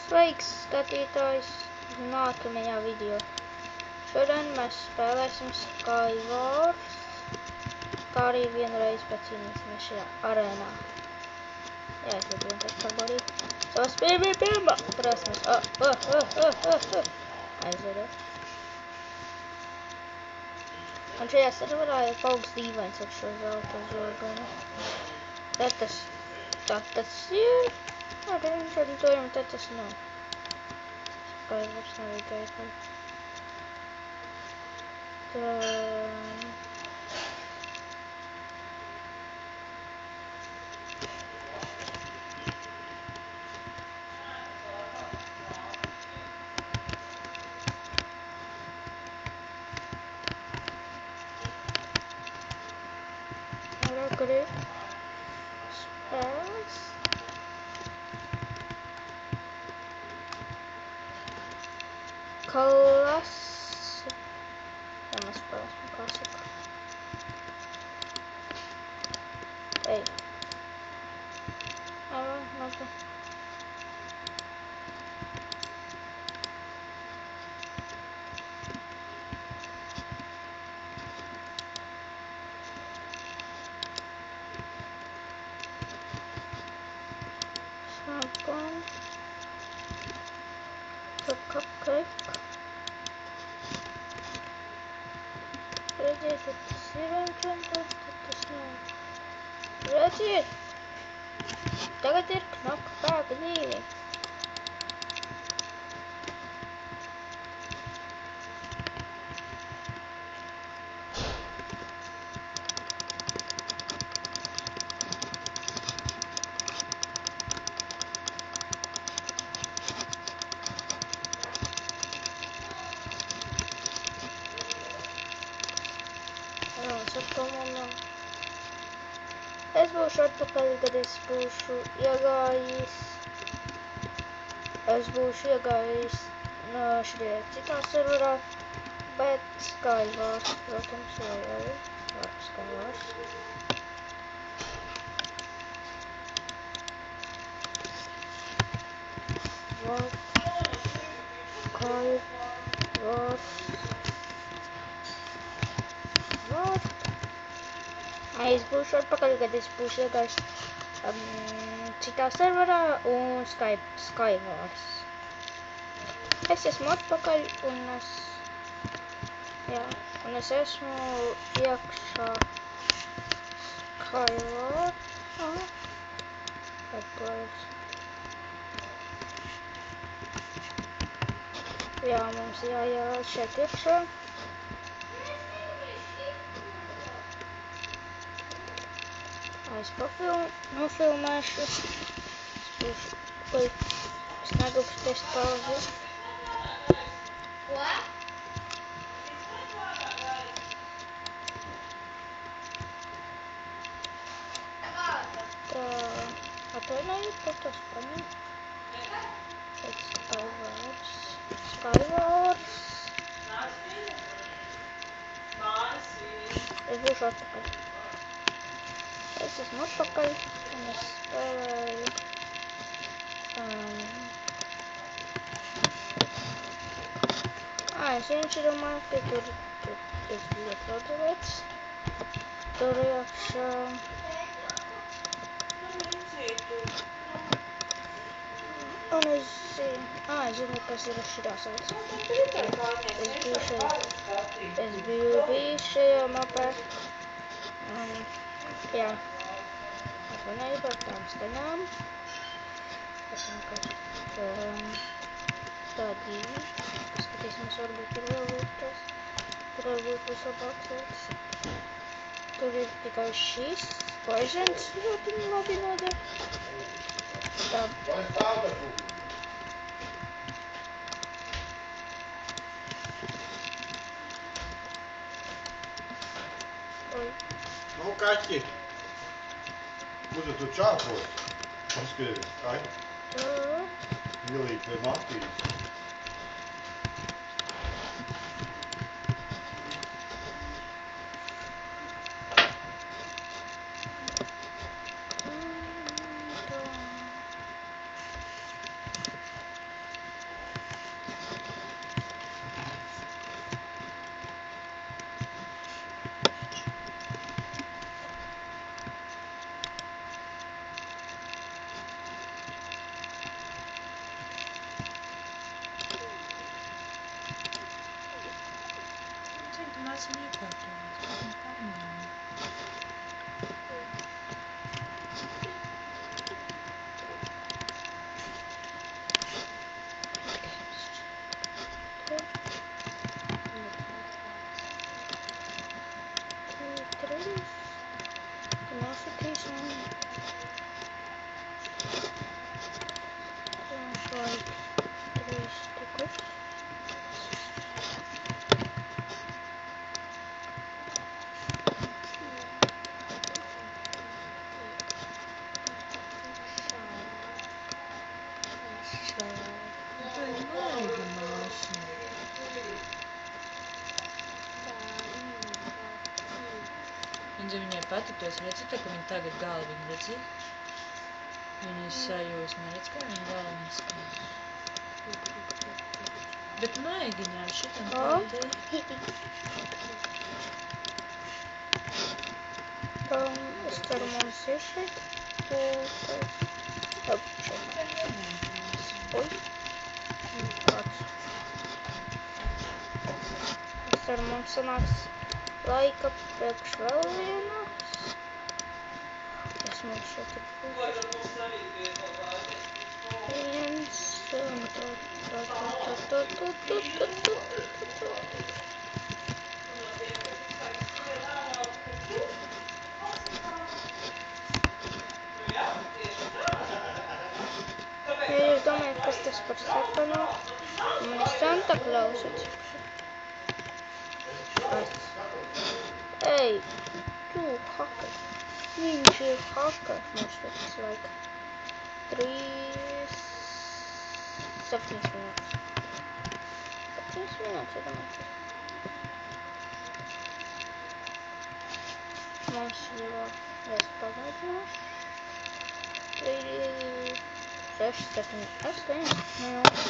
Sveiks, skatītājs, nākamajā video. Šodien mēs spēlēsim Skywars, kā arī vienreiz pacīnīsimies šajā arēnā. Jā, es gribu vienkārši pārbaudīt savas pirmā prasmes. Aizvedos. Un šajā serverā ir paugs dīvains ar šo zelta zobenu. Tad tas ir. Jā, tad viņš ar litojumi, tad tas nav. Skywars Navigator. Kuri spēles. Klasika. Jā, mēs spēlēsim klasiku. Ej. Labi. Cupcake. Redziet, tas ir viens un tad tas nav. Redziet! Tagad ir knapu pēka dzīvi. Es būšu atpakaļ, kad es būšu iegājis. Es būšu iegājis šajā citā serverā, bet Skywars, protams, vai Skywars. Es būšu atpakaļ, kad es būšu iegājis citā serverā un Skywars. Es esmu atpakaļ un es esmu iekšā Skywars. Jā, mums jāiet šeit iekšā. Es nofilmēšu. Es negribu spēst pauzi. Tā, atvainojiet, ka tas paņem. Pēc Skywars. Es būšu atpakaļ. Es esmu atpakaļ un es spēlēju es vienkārši domāju, ka tur es biju atrodēts. Tur iekšā. Un es zinu, kas ir šitā sauc. Es biju bijis šajā mapē. Jā. Atvainojiet par tām skaņām. Es vienkārši tā divi. Paskatīsimies, varbūt tur vēl ir tas. Tur varbūt būs labāks lietas. Tur ir tikai šis. Poisons ļoti labi noder. Tā. Oi. Nu, kaķi. Kur tu čāpos? Paskaties, kaķi. Ielīt pie Matīs. esmu iekārtojis, bet nu pamēģinu. Maiga mašīna. Viņai patīk, tu esi redzi, tā, ka viņa tagad galvu viņa redzi. Viņa ir sajūsma, redz, kā viņa galvu skan. Bet maigiņā šitam tādē. Es ceru, mums ir šeit. Oi. Kāds. Es ceru, mums sanāks laika priekš vēl vienas. Es mums šeit ir viens un Ja jūs domājat, kas tas par sarkanu, man ir Santa Claus atsikšu. Ei, tu hacker. Viņš ir hacker. Mums tas laika 7 minūtes. 7 minūtes, ja domāju. Mums ir vēl pagaidināt. 6, 7, 8 minūtes.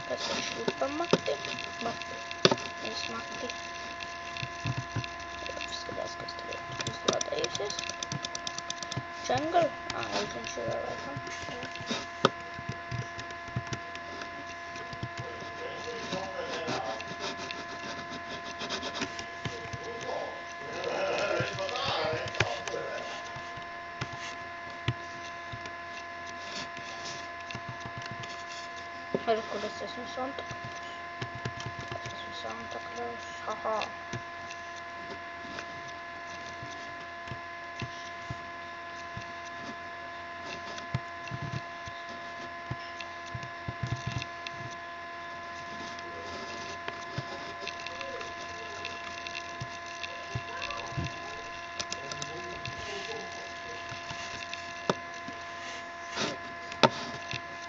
Kas ir šī pa mati? Es mati. Skatās, kas tur ir izlādējusies. Jungle. Viņš ir vēl laikam. Kur es esmu Santa Claus. Es esmu Santa Claus. Haha.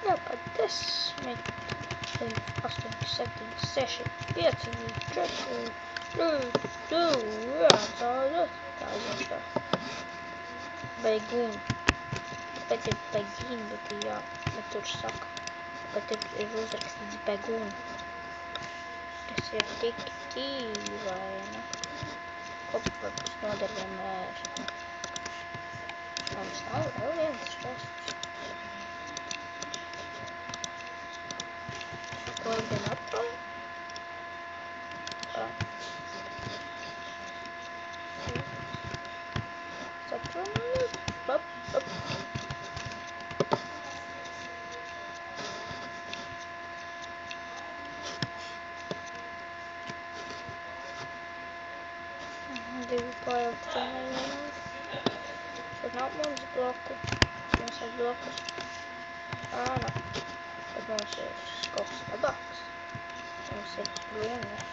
Jā, pat 10, 8, 7, 6, 5, 4, 3, 2, jā, tā ir tā. Beigūn. Tāpēc ir beigīn, bet tur saka. Tāpēc ir uzrakstīts beigūn. Tas ir tik tīvaini. Kopvārds nodarviem mēži. Mums nav vēl viens šests. Golden apple. Saturn. Up. Divi pailgšanai. Šeit nav mums bloku. Mums ir blokus. Nu. Bet mums ir kaut kas labāks. Mums ir blūnes.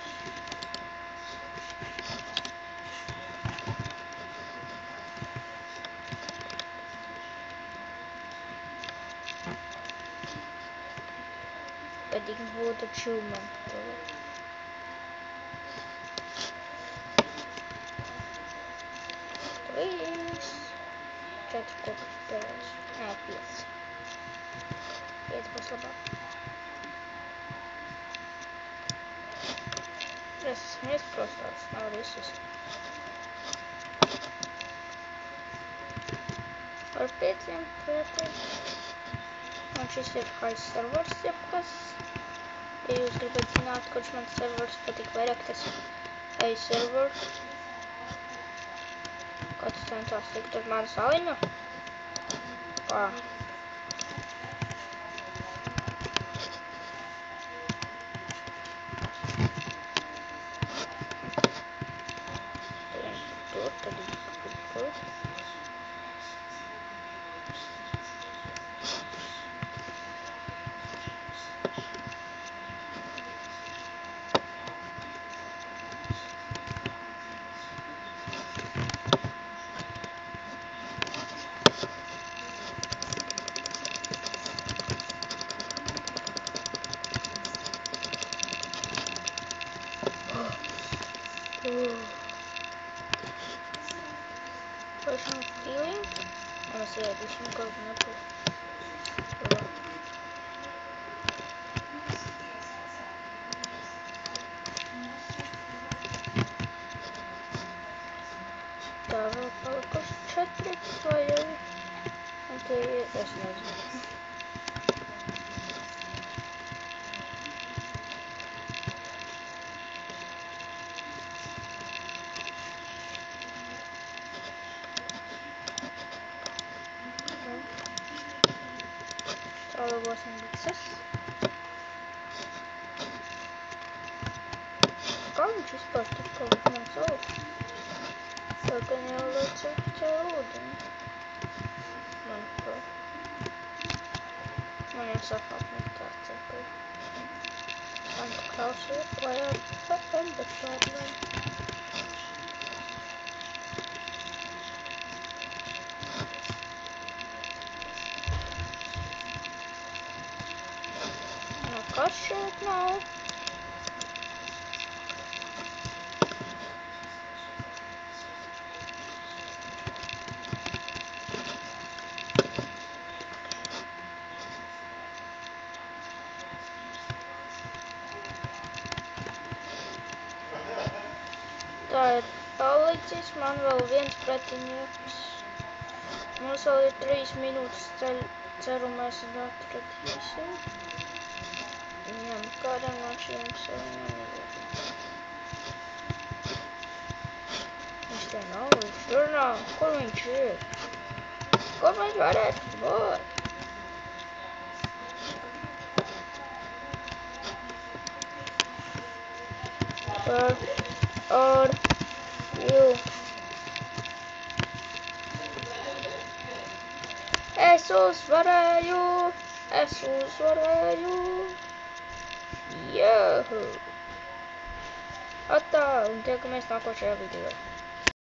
Wedding wood achievement. Please. 4 kopus pēles. Nē, 5. 5 būs labāk. Es esmu iesprostās, nav visus. Ar 5 pretī. Un šis ir high servers, jebkas. Ja jūs gribat zināt, kurš man servers patīk vairāk, tas A-server. Kāds centās likt uz manu saliņu? Kā? Tur, tad tur. Personal feeling? Honestly, I just want to go nipple. Tā vēl palikuši 4 playeri. Un tie ir, es nezinu. Tālabosim visas. Kā viņš vispār tika uz man sauc? Tā gan jau liec ķēra ūdeni. Man jau sāk apmīt tā cepuri. Santa Claus ir klājā FM, bet pārlēm. Kas šeit nav? Tā ir palicis, man vēl viens pretinieks. Mums vēl ir 3 minūtes ceru mēs atradīsim. Viņam kādam no šiem saviņām ir. Viņš te nav, viņš tur nav. Kur viņš ir? Kur viņš varētu būt? Where are you? Es uzvarēju! Es uzvarēju! Juhu! Atā! Un tiekamies nākošajā video.